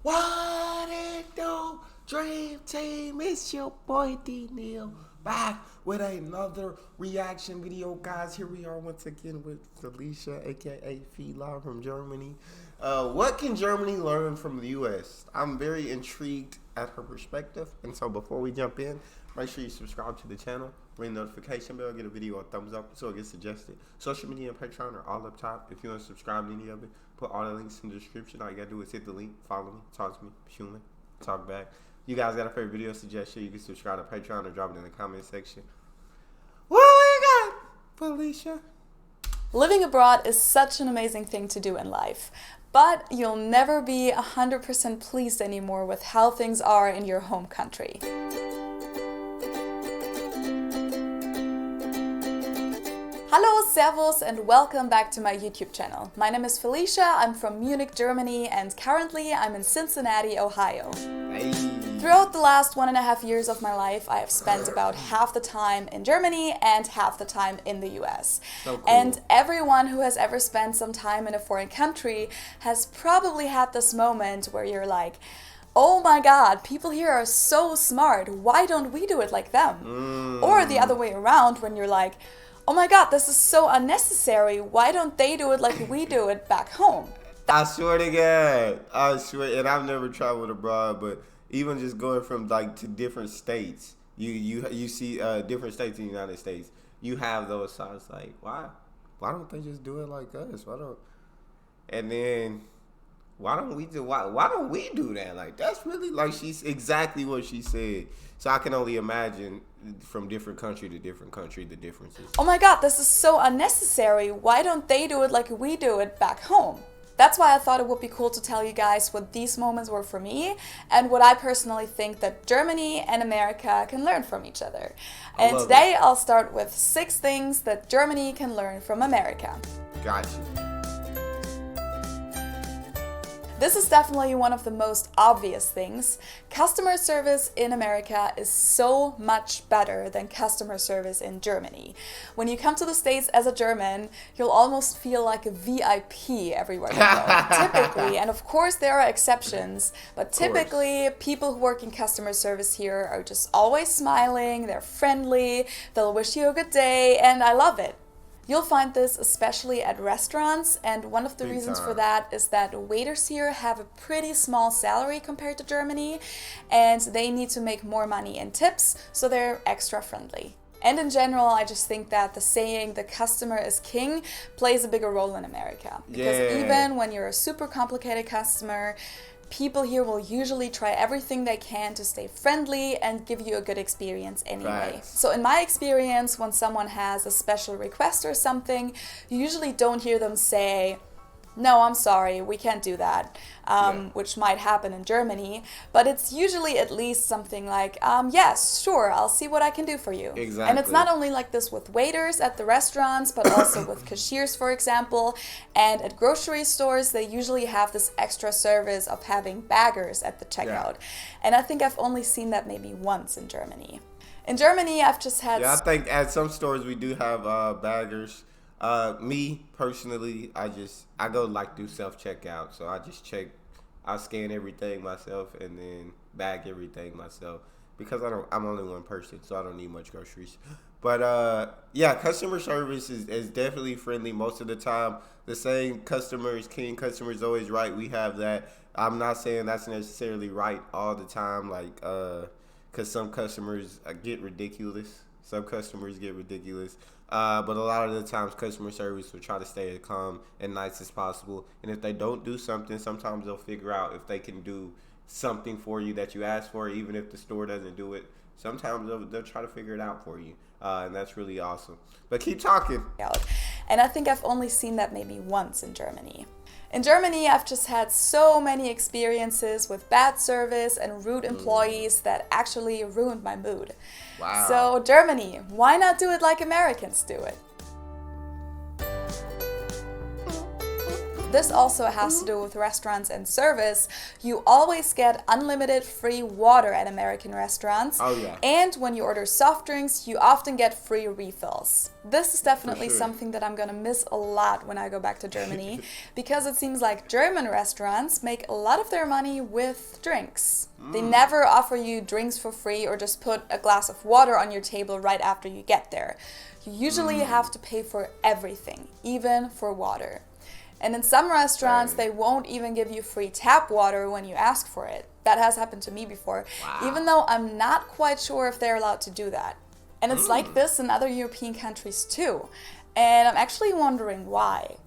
What it do, Dream Team? It's your boy D Neal back with another reaction video, guys. Here we are once again with Felicia, aka Feli from Germany. What can Germany learn from the U.S.? I'm very intrigued at her perspective, and so before we jump in, make sure you subscribe to the channel, ring the notification bell, get a video a thumbs up so it gets suggested. Social media and Patreon are all up top. If you want to subscribe to any of it, put all the links in the description. All you gotta do is hit the link, follow me, talk to me, shoot me, talk back. You guys got a favorite video suggestion? You can subscribe to Patreon or drop it in the comment section. What we got, Felicia? Living abroad is such an amazing thing to do in life, but you'll never be 100% pleased anymore with how things are in your home country. Hello, servus, and welcome back to my YouTube channel. My name is Felicia, I'm from Munich, Germany, and currently I'm in Cincinnati, Ohio. Hey. Throughout the last 1.5 years of my life, I have spent about half the time in Germany and half the time in the US. So cool. And everyone who has ever spent some time in a foreign country has probably had this moment where you're like, oh my god, people here are so smart, why don't we do it like them? Or the other way around, when you're like, oh my god, this is so unnecessary, why don't they do it like we do it back home? I swear to God, I swear, and I've never traveled abroad, but even just going from like to different states, you see different states in the United States, you have those thoughts like, why don't they just do it like us? And then why don't we do that? Like, that's really, like, she's exactly what she said. So I can only imagine from different country to different country the differences. Oh my god, this is so unnecessary, why don't they do it like we do it back home? That's why I thought it would be cool to tell you guys what these moments were for me and what I personally think that Germany and America can learn from each other. And today I'll start with 6 things that Germany can learn from America. Gotcha. This is definitely one of the most obvious things. Customer service in America is so much better than customer service in Germany. When you come to the States as a German, you'll almost feel like a VIP everywhere you go, typically. And of course there are exceptions, but typically people who work in customer service here are just always smiling, they're friendly, they'll wish you a good day, and I love it. You'll find this especially at restaurants, and one of the reasons for that is that waiters here have a pretty small salary compared to Germany, and they need to make more money in tips, so they're extra friendly. And in general, I just think that the saying, the customer is king, plays a bigger role in America. Because even when you're a super complicated customer, people here will usually try everything they can to stay friendly and give you a good experience anyway. Right. So in my experience, when someone has a special request or something, you usually don't hear them say, no, I'm sorry, we can't do that, which might happen in Germany, but it's usually at least something like, yes, sure, I'll see what I can do for you. Exactly. And it's not only like this with waiters at the restaurants, but also with cashiers, for example, and at grocery stores, they usually have this extra service of having baggers at the checkout. And I think I've only seen that maybe once in Germany. In Germany, I've just had... Yeah, I think at some stores we do have baggers. Me personally, I go like do self-checkout, so I scan everything myself and then bag everything myself because I'm only one person, so I don't need much groceries. But yeah, customer service is definitely friendly most of the time. The saying customer is king, customer is always right. We have that. I'm not saying that's necessarily right all the time, like because some customers get ridiculous. Some customers get ridiculous. But a lot of the times customer service will try to stay as calm and nice as possible. And if they don't do something, sometimes they'll figure out if they can do something for you that you asked for, even if the store doesn't do it. Sometimes they'll try to figure it out for you. And that's really awesome. But keep talking. And I think I've only seen that maybe once in Germany. In Germany, I've just had so many experiences with bad service and rude employees that actually ruined my mood. Wow. So Germany, why not do it like Americans do it? This also has to do with restaurants and service. You always get unlimited free water at American restaurants. Oh, yeah. And when you order soft drinks, you often get free refills. This is definitely something that I'm gonna miss a lot when I go back to Germany because it seems like German restaurants make a lot of their money with drinks. They never offer you drinks for free or just put a glass of water on your table right after you get there. You usually have to pay for everything, even for water. And in some restaurants, they won't even give you free tap water when you ask for it. That has happened to me before, even though I'm not quite sure if they're allowed to do that. And it's like this in other European countries too. And I'm actually wondering why.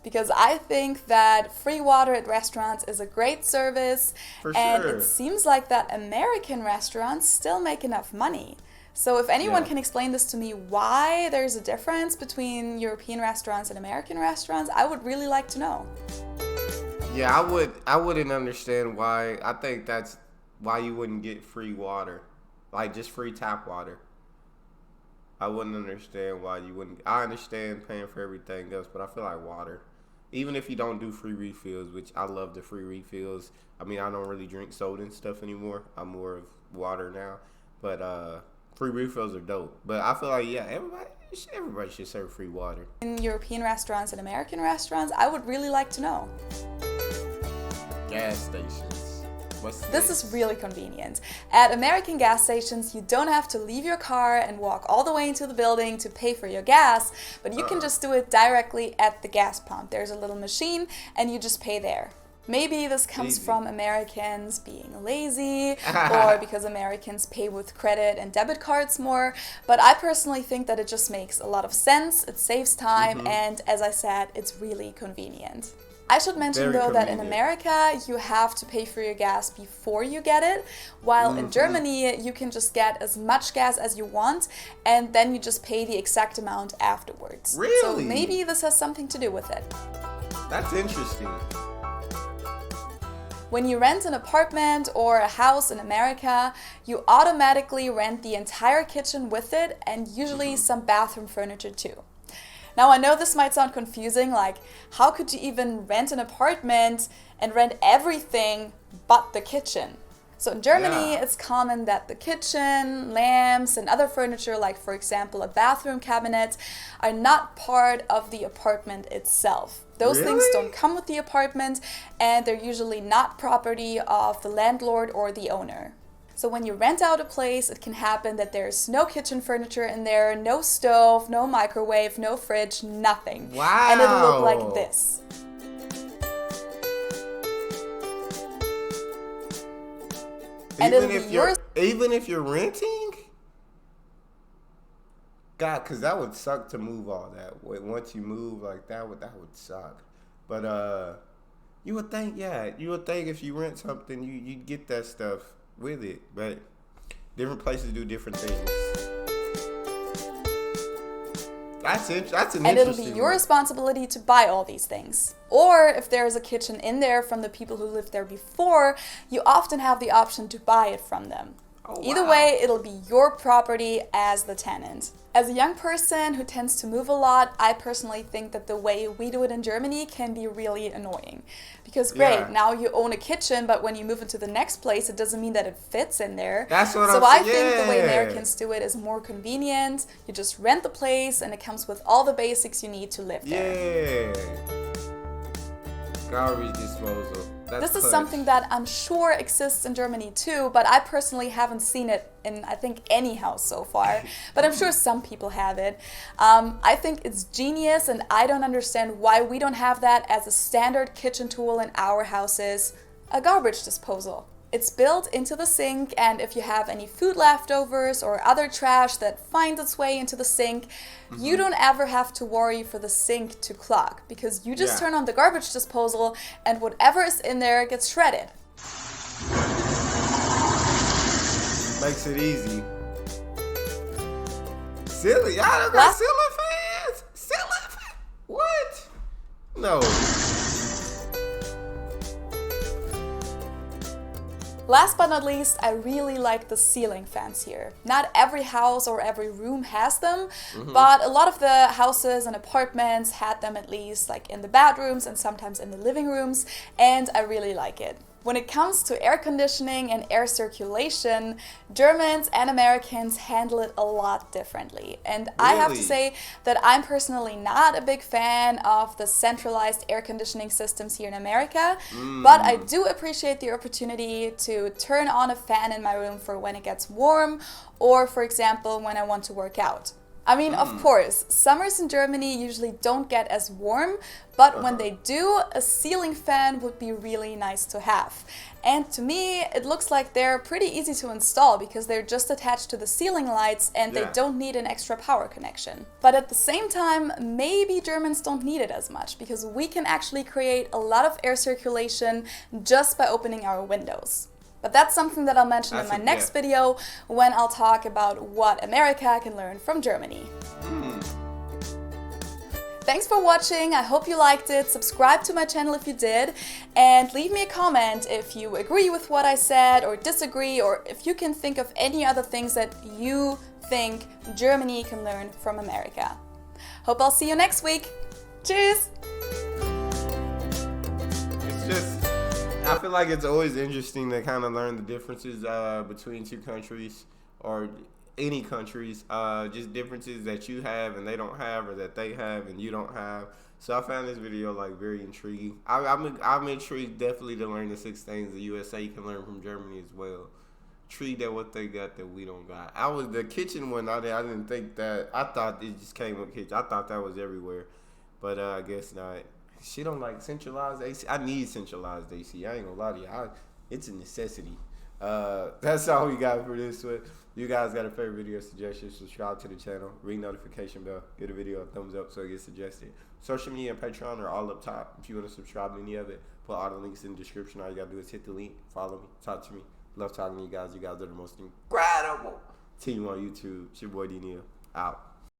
Because I think that free water at restaurants is a great service. And it seems like that American restaurants still make enough money. So if anyone can explain this to me, why there's a difference between European restaurants and American restaurants, I would really like to know. Yeah, I wouldn't understand why. I think that's why you wouldn't get free water. Like just free tap water. I wouldn't understand why you wouldn't. I understand paying for everything else, but I feel like water. Even if you don't do free refills, which I love the free refills. I mean, I don't really drink soda and stuff anymore. I'm more of water now. But free refills are dope. But I feel like, yeah, everybody should serve free water. In European restaurants and American restaurants, I would really like to know. Gas stations. This is really convenient. At American gas stations, you don't have to leave your car and walk all the way into the building to pay for your gas, but you can just do it directly at the gas pump. There's a little machine and you just pay there. Maybe this comes from Americans being lazy or because Americans pay with credit and debit cards more, but I personally think that it just makes a lot of sense, it saves time, and as I said, it's really convenient. I should mention though that in America you have to pay for your gas before you get it, while in Germany you can just get as much gas as you want and then you just pay the exact amount afterwards. Really? So maybe this has something to do with it. That's interesting. When you rent an apartment or a house in America, you automatically rent the entire kitchen with it and usually some bathroom furniture too. Now I know this might sound confusing, like how could you even rent an apartment and rent everything but the kitchen? So in Germany, it's common that the kitchen, lamps, and other furniture, like for example a bathroom cabinet, are not part of the apartment itself. Those things don't come with the apartment and they're usually not property of the landlord or the owner. So when you rent out a place, it can happen that there's no kitchen furniture in there, no stove, no microwave, no fridge, nothing. Wow. And it'll look like this. And even if you're renting? God, because that would suck to move all that. Once you move like that would suck. But you would think if you rent something, you'd get that stuff with it. But different places do different things. That's an interesting And it'll be your responsibility to buy all these things. Or if there's a kitchen in there from the people who lived there before, you often have the option to buy it from them. Oh, Either way, it'll be your property as the tenant. As a young person who tends to move a lot, I personally think that the way we do it in Germany can be really annoying. Because great, now you own a kitchen, but when you move into the next place, it doesn't mean that it fits in there. That's what So I think the way Americans do it is more convenient. You just rent the place and it comes with all the basics you need to live there. Garbage disposal. This is something that I'm sure exists in Germany too, but I personally haven't seen it in, I think, any house so far. But I'm sure some people have it. I think it's genius, and I don't understand why we don't have that as a standard kitchen tool in our houses, a garbage disposal. It's built into the sink, and if you have any food leftovers or other trash that finds its way into the sink, you don't ever have to worry for the sink to clog, because you just turn on the garbage disposal and whatever is in there gets shredded. Makes it easy. Silly. I don't got silly fans. Silly. What? No. Last but not least, I really like the ceiling fans here. Not every house or every room has them, but a lot of the houses and apartments had them at least like in the bedrooms and sometimes in the living rooms, and I really like it. When it comes to air conditioning and air circulation, Germans and Americans handle it a lot differently. And I have to Really? say that I'm personally not a big fan of the centralized air conditioning systems here in America, but I do appreciate the opportunity to turn on a fan in my room for when it gets warm, or for example, when I want to work out. I mean, of course, summers in Germany usually don't get as warm, but when they do, a ceiling fan would be really nice to have. And to me, it looks like they're pretty easy to install because they're just attached to the ceiling lights and they Yeah. don't need an extra power connection. But at the same time, maybe Germans don't need it as much because we can actually create a lot of air circulation just by opening our windows. But that's something that I'll mention in my next video when I'll talk about what America can learn from Germany. Thanks for watching, I hope you liked it, subscribe to my channel if you did, and leave me a comment if you agree with what I said or disagree, or if you can think of any other things that you think Germany can learn from America. Hope I'll see you next week. Cheers! It's just, I feel like it's always interesting to kind of learn the differences between two countries or any countries, just differences that you have and they don't have, or that they have and you don't have. So I found this video like very intriguing. I'm intrigued definitely to learn the 6 things the USA can learn from Germany as well. Intrigued at what they got that we don't got. I was the kitchen one. I didn't think that. I thought it just came with kitchen. I thought that was everywhere, but I guess not. She don't like centralized AC. I need centralized AC. I ain't gonna lie to you. It's a necessity. That's all we got for this one. You guys got a favorite video suggestion, subscribe to the channel, ring notification bell, give the video a thumbs up so it gets suggested. Social media and Patreon are all up top. If you want to subscribe to any of it, put all the links in the description. All you gotta do is hit the link, follow me, talk to me. Love talking to you guys. You guys are the most incredible team on YouTube. It's your boy Neal. Out.